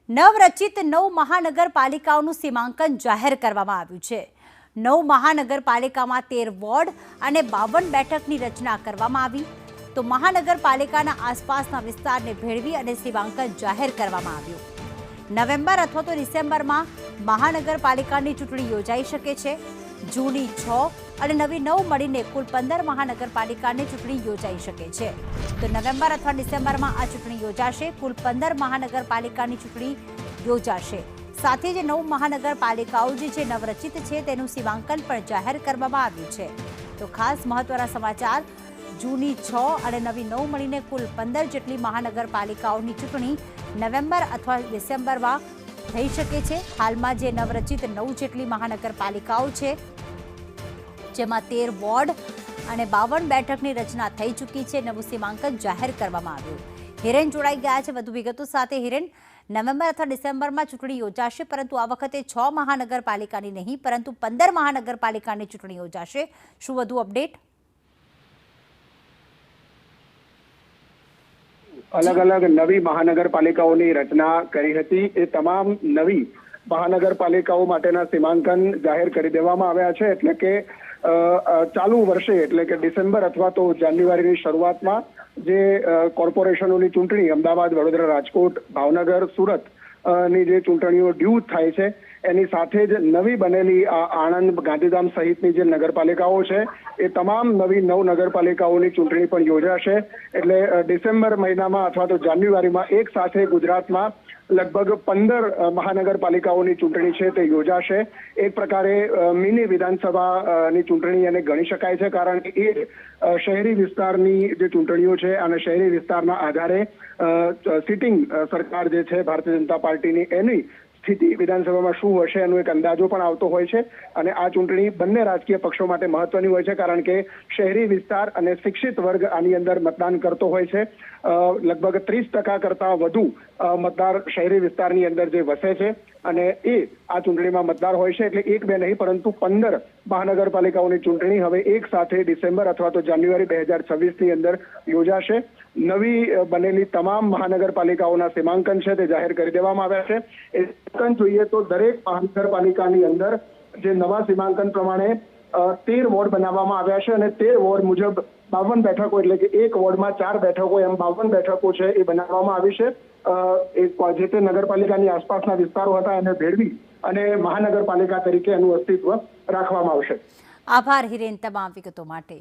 નવરચિત 9 મહાનગરપાલિકાઓનું સીમાંકન જાહેર કરવામાં આવ્યું છે। 9 મહાનગરપાલિકામાં 13 વોર્ડ અને 52 બેઠકની રચના કરવામાં આવી તો મહાનગરપાલિકાના આસપાસના વિસ્તારને ભેળવી અને સીમાંકન જાહેર કરવામાં આવ્યું। નવેમ્બર અથવા તો ડિસેમ્બરમાં મહાનગરપાલિકાની ચૂંટણી યોજાઈ શકે છે। જૂની 6 અને નવી 9 મળીને કુલ 15 મહાનગરપાલિકાની ચૂંટણી યોજાઈ શકે છે। તો નવેમ્બર અથવા ડિસેમ્બરમાં આ ચૂંટણી યોજાશે। કુલ 15 મહાનગરપાલિકાની ચૂંટણી યોજાશે। સાથે જ 9 મહાનગરપાલિકાઓ જે નવરચિત છે તેનું સીમાંકન પણ જાહેર કરવામાં આવ્યું છે। તો ખાસ મહત્વના સમાચાર, જૂની 6 અને નવી 9 મળીને કુલ 15 જેટલી મહાનગરપાલિકાઓની ચૂંટણી નવેમ્બર અથવા ડિસેમ્બરમાં થઈ શકે છે। હાલમાં જે નવરચિત 9 જેટલી મહાનગરપાલિકાઓ છે જેમાં 13 વોર્ડ અને 52 બેઠકની રચના થઈ ચૂકી છે। નવું સીમાંકન જાહેર કરવામાં આવ્યું। હિરેન જોડાઈ ગયા છે વધુ વિગતો સાથે। હિરેન, નવેમ્બર અથવા ડિસેમ્બરમાં ચૂંટણી યોજાશે, પરંતુ આ વખતે 6 મહાનગરપાલિકાની નહીં પરંતુ 15 મહાનગરપાલિકાની ચૂંટણી યોજાશે। શું વધુ અપડેટ? अलग अलग नवी महानगरपालिकाओनी रचना करी हती। ए तमाम नवी महानगरपालिकाओ माटेना सीमांकन जाहिर करी देवामां आव्या छे। एटले के चालू वर्षे એટલે કે ડિસેમ્બર અથવા તો જાન્યુઆરીની શરૂઆતમાં જે કોર્પોરેશનોની ચૂંટણી અમદાવાદ, વડોદરા, રાજકોટ, ભાવનગર, સુરત ની જે ચૂંટણીઓ ડ્યુ થાય છે એની સાથે જ નવી બનેલી આણંદ, ગાંધીધામ સહિતની જે નગરપાલિકાઓ છે એ તમામ નવી 9 નગરપાલિકાઓની ચૂંટણી પણ યોજાશે। એટલે ડિસેમ્બર મહિનામાં અથવા તો જાન્યુઆરીમાં એક સાથે ગુજરાતમાં લગભગ 15 મહાનગરપાલિકાઓની ચૂંટણી છે તે યોજાશે। એક પ્રકારે મિની વિધાનસભાની ચૂંટણી એને ગણી શકાય છે, કારણ કે એ શહેરી વિસ્તારની જે ચૂંટણીઓ છે અને શહેરી વિસ્તારના આધારે સિટિંગ સરકાર જે છે ભારતીય જનતા પાર્ટીની એની સ્થિતિ વિધાનસભામાં શું હશે એનો એક અંદાજો પણ આવતો હોય છે। અને આ ચૂંટણી બંને રાજકીય પક્ષો માટે મહત્વની હોય છે, કારણ કે શહેરી વિસ્તાર અને શિક્ષિત વર્ગ આની અંદર મતદાન કરતો હોય છે। લગભગ 30% કરતાં વધુ મતદાર શહેરી વિસ્તારની અંદર જે વસે છે અને એ આ ચૂંટણીમાં મતદાર હોય છે। એટલે એક બે નહીં પરંતુ 15 મહાનગરપાલિકાઓની ચૂંટણી હવે એક સાથે ડિસેમ્બર અથવા તો જાન્યુઆરી 2026ની અંદર યોજાશે। નવી બનેલી તમામ મહાનગરપાલિકાઓના સીમાંકન છે તે જાહેર કરી દેવામાં આવ્યા છે। એ સીમાંકન જોઈએ તો દરેક મહાનગરપાલિકાની અંદર જે નવા સીમાંકન પ્રમાણે 13 વોર્ડ બનાવવામાં આવ્યા છે અને 13 વોર્ડ મુજબ 52 બેઠકો, એટલે કે એક વોર્ડમાં 4 બેઠકો, એમ 52 બેઠકો છે એ બનાવવામાં આવી છે। એક જે તે નગરપાલિકાની આસપાસના વિસ્તારો હતા એને ભેળવી અને મહાનગરપાલિકા તરીકે એનું અસ્તિત્વ રાખવામાં આવશે। આભાર હિરેન તમામ વિગતો માટે।